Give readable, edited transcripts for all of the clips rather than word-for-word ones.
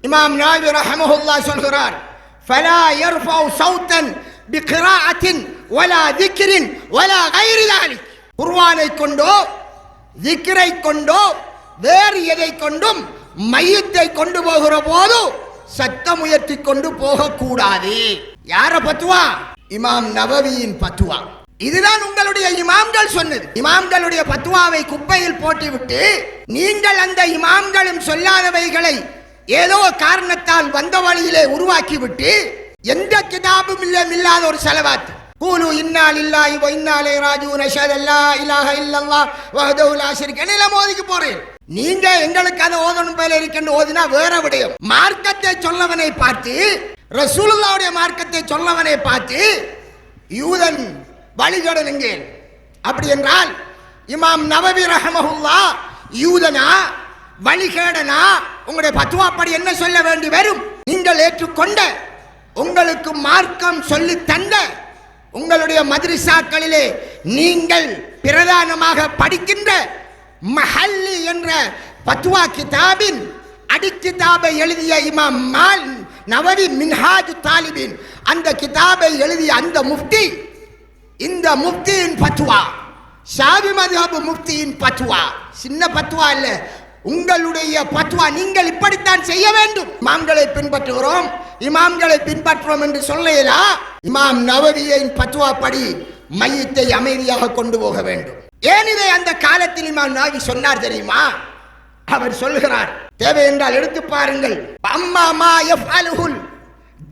இமாம் நவவி ரஹ்மஹுல்லாஹ் சொல்கிறார், ஃபலா யர்ஃபஉ ஸௌத்தன் பிகிராஅத்தின் வலா திக்ரின் வலா கைரி ذلك. குர்ஆனை கொண்டோ திக்ரை கொண்டோ வேறு எதை கொண்டும் மையத்தை கொண்டு போகிற போது சத்தம் உயர்த்தி கொண்டு போகக்கூடாது. யார பத்துவா? இமாம் நவவியின் பத்துவா. இதுதான் உங்களுடைய இமாம்கள் சொன்னது. இமாம்களுடைய பத்துவாவை குப்பையில் போட்டுவிட்டு நீங்கள் அந்த இமாம்களும் சொல்லாதவைகளை ஏதோ காரணத்தால் வந்த வழியிலே உருவாக்கிவிட்டு எந்த கிதாபும் இல்லாத ஒரு செலவாத்து கூலு இன்னா லில்லாஹி வ இன்னா இலைஹி ராஜிஊன் அஷ்ஹது அல்லா இலாஹ இல்லல்லாஹ் வஹ்தஹு லா ஷரீக லஹு மோதிக்கு போறேன். நீங்க எங்களுக்கு அதை ஓதணும் போல இருக்கின்ற ஓதினா வேற விடயம். மார்க்கத்தை சொல்லவனை பார்த்து, ரசூலுல்லாஹ்வுடைய மார்க்கத்தை சொல்லவனை பார்த்து யூதன் வழிகடனுங்க. அப்படி என்றால் இமாம் நவவி ரஹ்மஹுல்லாஹ் யூதனா வழிகேடனா? உங்களுடைய பத்துவாப்படி என்ன சொல்ல வேண்டி வரும்? நீங்கள் ஏற்றுக்கொண்ட, உங்களுக்கு மார்க்கம் சொல்லி தந்த உங்களுடைய மദ്രஸாக்களிலே நீங்கள் பிரதானமாக படிக்கின்ற மஹல்லி என்ற பத்வா கிதாபின் அடிக்கிதாபை எழுதிய இமாம் நவவி மின்ஹாஜ் தாலிபின் அந்த கிதாபை எழுதிய அந்த முஃப்தி, இந்த முஃப்தியின் பத்வா ஷாஃபி மத்ஹப் முஃப்தியின் பத்வா, சின்ன பத்வா இல்ல, உங்களுடைய பத்வா. நீங்கள் இப்படித்தான் செய்ய வேண்டும். இமாம்களை பின்பற்றுகிறோம், இமாம்களை பின்பற்றுவோம் என்று சொல்லலா. இமாம் நவவியின் பத்வா படி மையத்தை அமைதியாக கொண்டு போக வேண்டும். ஏன் இதை அந்த காலத்தில் இமாம் நவவி சொன்னார் தெரியுமா? அவர் சொல்கிறார், தேவை என்றால் எடுத்து பாருங்கள். அம்மா மா யஃஅலுல்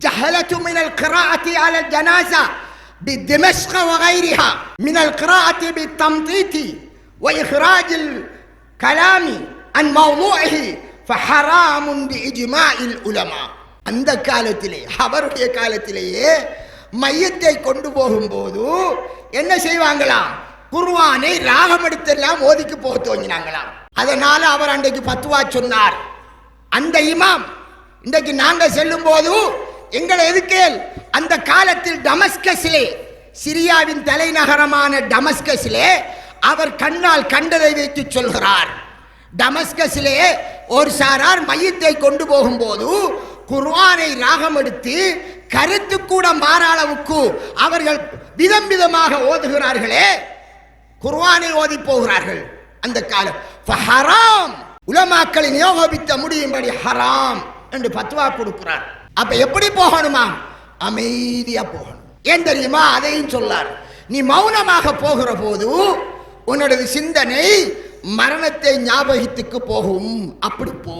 ஜஹலத்து மினல் கிராஅத்தி அலல் ஜனாஸா பிதிமஷ்க வகைரிஹா மினல் கிராஅத்தி பித்தம்தீதி வஇஹ்ராஜில் கலாமி அன் மௌதுஇஹி ஃபஹராமுன் பிஇஜ்மாஇல் உலமா. அந்த காலத்திலே, அவருடைய காலத்திலேயே மையத்தை கொண்டு போகும்போது என்ன செய்வாங்களாம்? குர்ஆனை ராகம் எடுத்தெல்லாம் ஓதிக்கு போக துவங்கினாங்களாம். அதனால அவர் அன்றைக்கு பத்துவா சொன்னார். அந்த இமாம் இன்றைக்கு நாங்க செல்லும் போது எங்களை எதுக்கேல், அந்த காலத்தில் டமஸ்கஸிலே, சிரியாவின் தலைநகரமான டமஸ்கஸிலே அவர் கண்ணால் கண்டதை வைத்து சொல்கிறார். டமஸ்கஸிலே ஒரு சாரார் மையத்தை கொண்டு போகும்போது குர்ஆனை ராகம் எடுத்து கருத்து கூட மாறாளவுக்கு அவர்கள் விதம் விதமாக ஓதுகிறார்களே, குர்ஆனை ஓதி போகிறார்கள். அந்த காலம் ஹராம், உலமாக்களை நியோகித்த முடியும்படி ஹராம் என்று பத்வா கொடுக்கிறார். அப்ப எப்படி போகணுமா? அமைதியா போகணும். ஏன் தெரியுமா? அதையும் சொல்லார். நீ மௌனமாக போகிற போது உன்னோட சிந்தனை மரணத்தை ஞாபகத்துக்கு போகும். அப்படி போ.